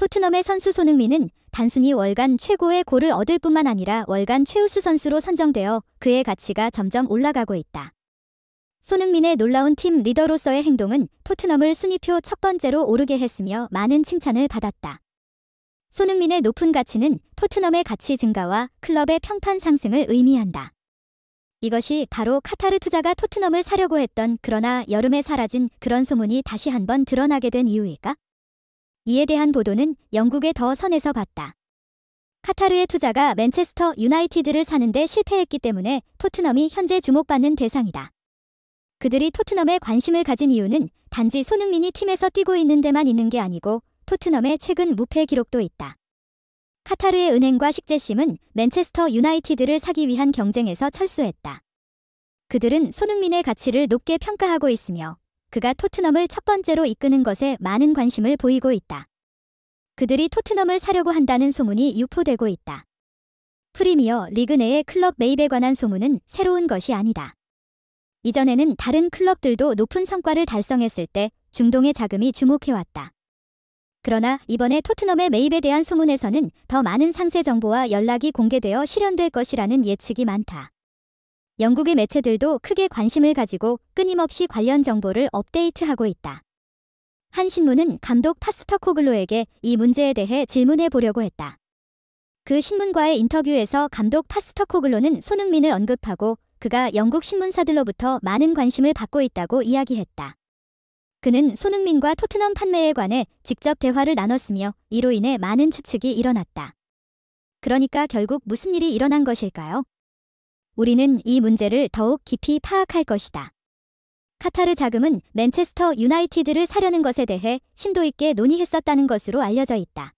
토트넘의 선수 손흥민은 단순히 월간 최고의 골을 얻을 뿐만 아니라 월간 최우수 선수로 선정되어 그의 가치가 점점 올라가고 있다. 손흥민의 놀라운 팀 리더로서의 행동은 토트넘을 순위표 첫 번째로 오르게 했으며 많은 칭찬을 받았다. 손흥민의 높은 가치는 토트넘의 가치 증가와 클럽의 평판 상승을 의미한다. 이것이 바로 카타르 투자가 토트넘을 사려고 했던 그러나 여름에 사라진 그런 소문이 다시 한번 드러나게 된 이유일까? 이에 대한 보도는 영국의 더 선에서 봤다. 카타르의 투자가 맨체스터 유나이티드를 사는데 실패했기 때문에 토트넘이 현재 주목받는 대상이다. 그들이 토트넘에 관심을 가진 이유는 단지 손흥민이 팀에서 뛰고 있는 데만 있는 게 아니고 토트넘의 최근 무패 기록도 있다. 카타르의 은행과 식재심은 맨체스터 유나이티드를 사기 위한 경쟁에서 철수했다. 그들은 손흥민의 가치를 높게 평가하고 있으며 그가 토트넘을 첫 번째로 이끄는 것에 많은 관심을 보이고 있다. 그들이 토트넘을 사려고 한다는 소문이 유포되고 있다. 프리미어 리그 내의 클럽 매입에 관한 소문은 새로운 것이 아니다. 이전에는 다른 클럽들도 높은 성과를 달성했을 때 중동의 자금이 주목해왔다. 그러나 이번에 토트넘의 매입에 대한 소문에서는 더 많은 상세 정보와 연락이 공개되어 실현될 것이라는 예측이 많다. 영국의 매체들도 크게 관심을 가지고 끊임없이 관련 정보를 업데이트하고 있다. 한 신문은 감독 파스터코글로에게 이 문제에 대해 질문해 보려고 했다. 그 신문과의 인터뷰에서 감독 파스터코글로는 손흥민을 언급하고 그가 영국 신문사들로부터 많은 관심을 받고 있다고 이야기했다. 그는 손흥민과 토트넘 판매에 관해 직접 대화를 나눴으며 이로 인해 많은 추측이 일어났다. 그러니까 결국 무슨 일이 일어난 것일까요? 우리는 이 문제를 더욱 깊이 파악할 것이다. 카타르 자금은 맨체스터 유나이티드를 사려는 것에 대해 심도 있게 논의했었다는 것으로 알려져 있다.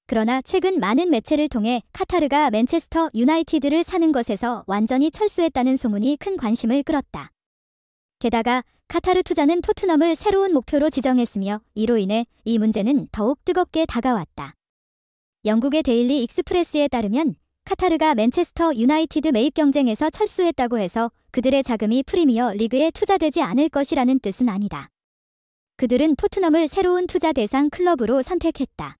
그러나 최근 많은 매체를 통해 카타르가 맨체스터 유나이티드를 사는 것에서 완전히 철수했다는 소문이 큰 관심을 끌었다. 게다가 카타르 투자는 토트넘을 새로운 목표로 지정했으며 이로 인해 이 문제는 더욱 뜨겁게 다가왔다. 영국의 데일리 익스프레스에 따르면 카타르가 맨체스터 유나이티드 매입 경쟁에서 철수했다고 해서 그들의 자금이 프리미어 리그에 투자되지 않을 것이라는 뜻은 아니다. 그들은 토트넘을 새로운 투자 대상 클럽으로 선택했다.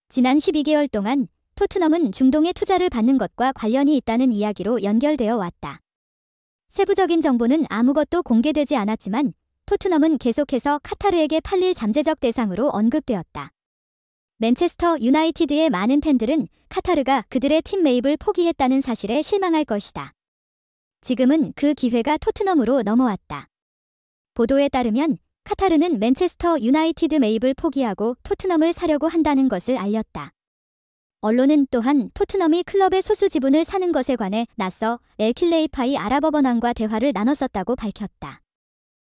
지난 12개월 동안 토트넘은 중동에 투자를 받는 것과 관련이 있다는 이야기로 연결되어 왔다. 세부적인 정보는 아무것도 공개되지 않았지만 토트넘은 계속해서 카타르에게 팔릴 잠재적 대상으로 언급되었다. 맨체스터 유나이티드의 많은 팬들은 카타르가 그들의 팀 매입을 포기했다는 사실에 실망할 것이다. 지금은 그 기회가 토트넘으로 넘어왔다. 보도에 따르면 카타르는 맨체스터 유나이티드 매입을 포기하고 토트넘을 사려고 한다는 것을 알렸다. 언론은 또한 토트넘이 클럽의 소수 지분을 사는 것에 관해 나서 엘킬레이파이 아랍어번왕과 대화를 나눴었다고 밝혔다.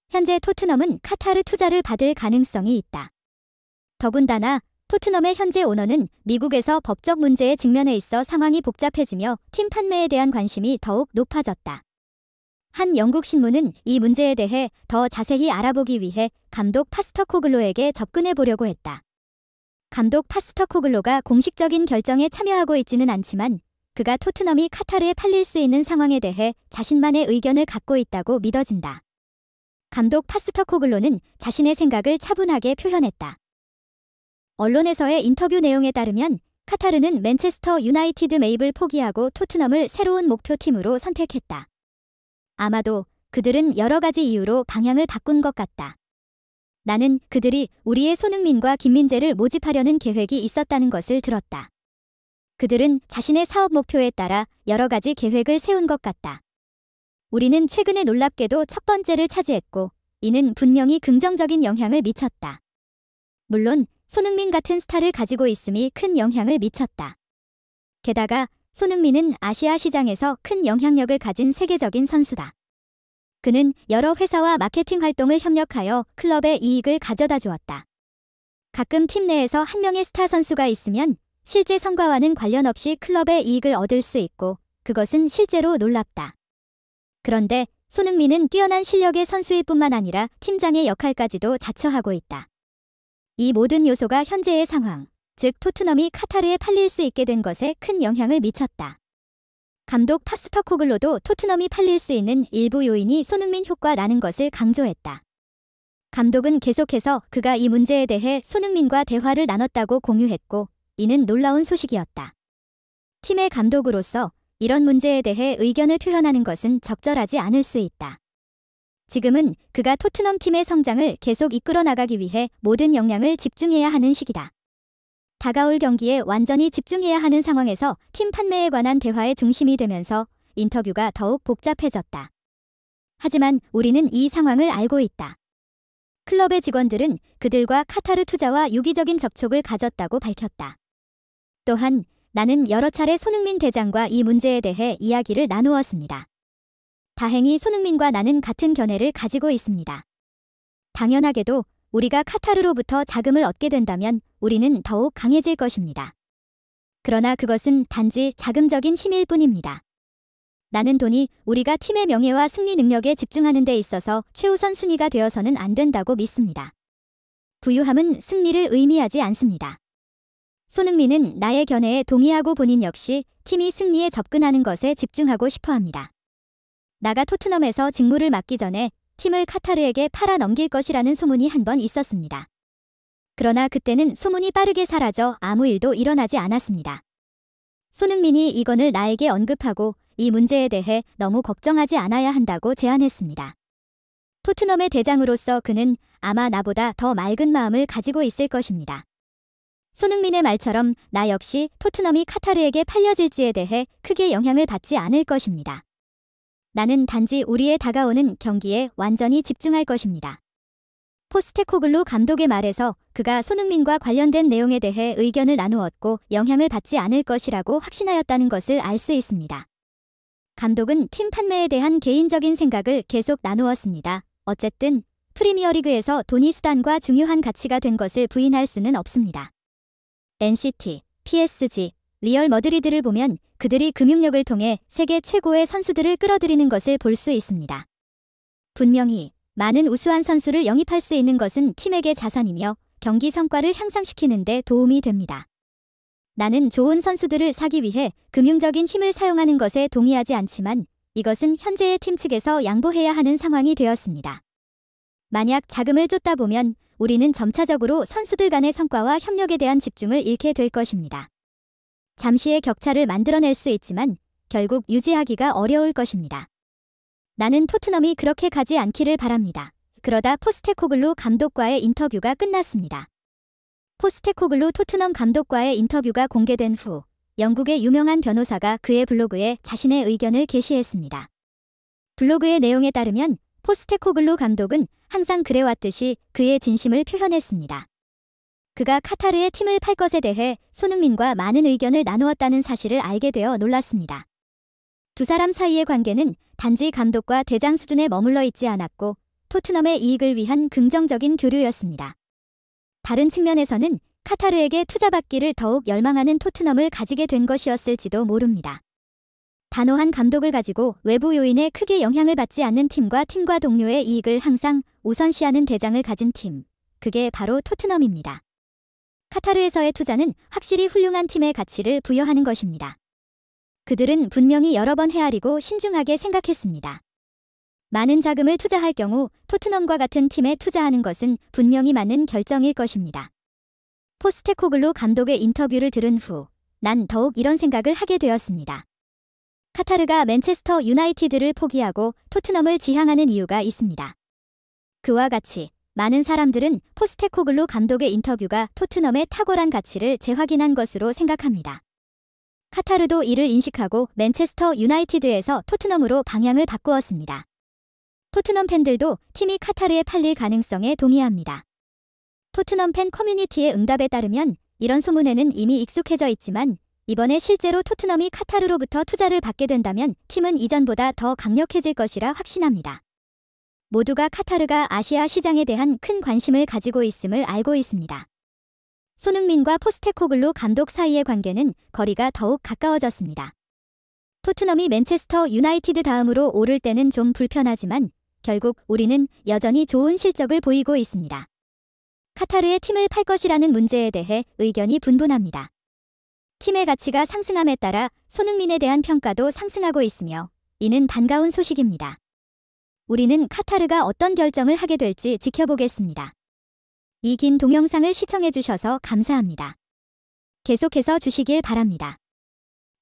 현재 토트넘은 카타르 투자를 받을 가능성이 있다. 더군다나 토트넘의 현재 오너는 미국에서 법적 문제에 직면해 있어 상황이 복잡해지며 팀 판매에 대한 관심이 더욱 높아졌다. 한 영국 신문은 이 문제에 대해 더 자세히 알아보기 위해 감독 파스터코글로에게 접근해 보려고 했다. 감독 파스터코글로가 공식적인 결정에 참여하고 있지는 않지만 그가 토트넘이 카타르에 팔릴 수 있는 상황에 대해 자신만의 의견을 갖고 있다고 믿어진다. 감독 파스터코글로는 자신의 생각을 차분하게 표현했다. 언론에서의 인터뷰 내용에 따르면 카타르는 맨체스터 유나이티드 매입을 포기하고 토트넘을 새로운 목표팀으로 선택했다. 아마도 그들은 여러 가지 이유로 방향을 바꾼 것 같다. 나는 그들이 우리의 손흥민과 김민재를 모집하려는 계획이 있었다는 것을 들었다. 그들은 자신의 사업 목표에 따라 여러 가지 계획을 세운 것 같다. 우리는 최근에 놀랍게도 첫 번째를 차지했고 이는 분명히 긍정적인 영향을 미쳤다. 물론 손흥민 같은 스타를 가지고 있음이 큰 영향을 미쳤다. 게다가 손흥민은 아시아 시장에서 큰 영향력을 가진 세계적인 선수다. 그는 여러 회사와 마케팅 활동을 협력하여 클럽의 이익을 가져다 주었다. 가끔 팀 내에서 한 명의 스타 선수가 있으면 실제 성과와는 관련 없이 클럽의 이익을 얻을 수 있고 그것은 실제로 놀랍다. 그런데 손흥민은 뛰어난 실력의 선수일 뿐만 아니라 팀장의 역할까지도 자처하고 있다. 이 모든 요소가 현재의 상황, 즉 토트넘이 카타르에 팔릴 수 있게 된 것에 큰 영향을 미쳤다. 감독 파스터코글로도 토트넘이 팔릴 수 있는 일부 요인이 손흥민 효과라는 것을 강조했다. 감독은 계속해서 그가 이 문제에 대해 손흥민과 대화를 나눴다고 공유했고, 이는 놀라운 소식이었다. 팀의 감독으로서 이런 문제에 대해 의견을 표현하는 것은 적절하지 않을 수 있다. 지금은 그가 토트넘 팀의 성장을 계속 이끌어 나가기 위해 모든 역량을 집중해야 하는 시기다. 다가올 경기에 완전히 집중해야 하는 상황에서 팀 판매에 관한 대화의 중심이 되면서 인터뷰가 더욱 복잡해졌다. 하지만 우리는 이 상황을 알고 있다. 클럽의 직원들은 그들과 카타르 투자와 유기적인 접촉을 가졌다고 밝혔다. 또한 나는 여러 차례 손흥민 대장과 이 문제에 대해 이야기를 나누었습니다. 다행히 손흥민과 나는 같은 견해를 가지고 있습니다. 당연하게도 우리가 카타르로부터 자금을 얻게 된다면 우리는 더욱 강해질 것입니다. 그러나 그것은 단지 자금적인 힘일 뿐입니다. 나는 돈이 우리가 팀의 명예와 승리 능력에 집중하는 데 있어서 최우선 순위가 되어서는 안 된다고 믿습니다. 부유함은 승리를 의미하지 않습니다. 손흥민은 나의 견해에 동의하고 본인 역시 팀이 승리에 접근하는 것에 집중하고 싶어 합니다. 나가 토트넘에서 직무를 맡기 전에 팀을 카타르에게 팔아 넘길 것이라는 소문이 한 번 있었습니다. 그러나 그때는 소문이 빠르게 사라져 아무 일도 일어나지 않았습니다. 손흥민이 이건을 나에게 언급하고 이 문제에 대해 너무 걱정하지 않아야 한다고 제안했습니다. 토트넘의 대장으로서 그는 아마 나보다 더 맑은 마음을 가지고 있을 것입니다. 손흥민의 말처럼 나 역시 토트넘이 카타르에게 팔려질지에 대해 크게 영향을 받지 않을 것입니다. 나는 단지 우리의 다가오는 경기에 완전히 집중할 것입니다. 포스테코글루 감독의 말에서 그가 손흥민과 관련된 내용에 대해 의견을 나누었고 영향을 받지 않을 것이라고 확신하였다는 것을 알 수 있습니다. 감독은 팀 판매에 대한 개인적인 생각을 계속 나누었습니다. 어쨌든 프리미어리그에서 돈이 수단과 중요한 가치가 된 것을 부인할 수는 없습니다. NCT, PSG, 리얼 머드리드를 보면 그들이 금융력을 통해 세계 최고의 선수들을 끌어들이는 것을 볼 수 있습니다. 분명히 많은 우수한 선수를 영입할 수 있는 것은 팀에게 자산이며 경기 성과를 향상시키는 데 도움이 됩니다. 나는 좋은 선수들을 사기 위해 금융적인 힘을 사용하는 것에 동의하지 않지만 이것은 현재의 팀 측에서 양보해야 하는 상황이 되었습니다. 만약 자금을 쫓다 보면 우리는 점차적으로 선수들 간의 성과와 협력에 대한 집중을 잃게 될 것입니다. 잠시의 격차를 만들어낼 수 있지만 결국 유지하기가 어려울 것입니다. 나는 토트넘이 그렇게 가지 않기를 바랍니다. 그러다 포스테코글루 감독과의 인터뷰가 끝났습니다. 포스테코글루 토트넘 감독과의 인터뷰가 공개된 후 영국의 유명한 변호사가 그의 블로그에 자신의 의견을 게시했습니다. 블로그의 내용에 따르면 포스테코글루 감독은 항상 그래왔듯이 그의 진심을 표현했습니다. 그가 카타르의 팀을 팔 것에 대해 손흥민과 많은 의견을 나누었다는 사실을 알게 되어 놀랐습니다. 두 사람 사이의 관계는 단지 감독과 대장 수준에 머물러 있지 않았고 토트넘의 이익을 위한 긍정적인 교류였습니다. 다른 측면에서는 카타르에게 투자받기를 더욱 열망하는 토트넘을 가지게 된 것이었을지도 모릅니다. 단호한 감독을 가지고 외부 요인에 크게 영향을 받지 않는 팀과 동료의 이익을 항상 우선시하는 대장을 가진 팀. 그게 바로 토트넘입니다. 카타르에서의 투자는 확실히 훌륭한 팀의 가치를 부여하는 것입니다. 그들은 분명히 여러 번 헤아리고 신중하게 생각했습니다. 많은 자금을 투자할 경우 토트넘과 같은 팀에 투자하는 것은 분명히 맞는 결정일 것입니다. 포스테코글루 감독의 인터뷰를 들은 후 난 더욱 이런 생각을 하게 되었습니다. 카타르가 맨체스터 유나이티드를 포기하고 토트넘을 지향하는 이유가 있습니다. 그와 같이 많은 사람들은 포스테코글루 감독의 인터뷰가 토트넘의 탁월한 가치를 재확인한 것으로 생각합니다. 카타르도 이를 인식하고 맨체스터 유나이티드에서 토트넘으로 방향을 바꾸었습니다. 토트넘 팬들도 팀이 카타르에 팔릴 가능성에 동의합니다. 토트넘 팬 커뮤니티의 응답에 따르면 이런 소문에는 이미 익숙해져 있지만 이번에 실제로 토트넘이 카타르로부터 투자를 받게 된다면 팀은 이전보다 더 강력해질 것이라 확신합니다. 모두가 카타르가 아시아 시장에 대한 큰 관심을 가지고 있음을 알고 있습니다. 손흥민과 포스테코글루 감독 사이의 관계는 거리가 더욱 가까워졌습니다. 토트넘이 맨체스터 유나이티드 다음으로 오를 때는 좀 불편하지만 결국 우리는 여전히 좋은 실적을 보이고 있습니다. 카타르의 팀을 팔 것이라는 문제에 대해 의견이 분분합니다. 팀의 가치가 상승함에 따라 손흥민에 대한 평가도 상승하고 있으며 이는 반가운 소식입니다. 우리는 카타르가 어떤 결정을 하게 될지 지켜보겠습니다. 이 긴 동영상을 시청해주셔서 감사합니다. 계속해서 주시길 바랍니다.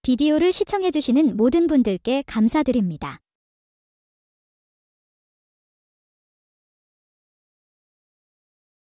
비디오를 시청해주시는 모든 분들께 감사드립니다.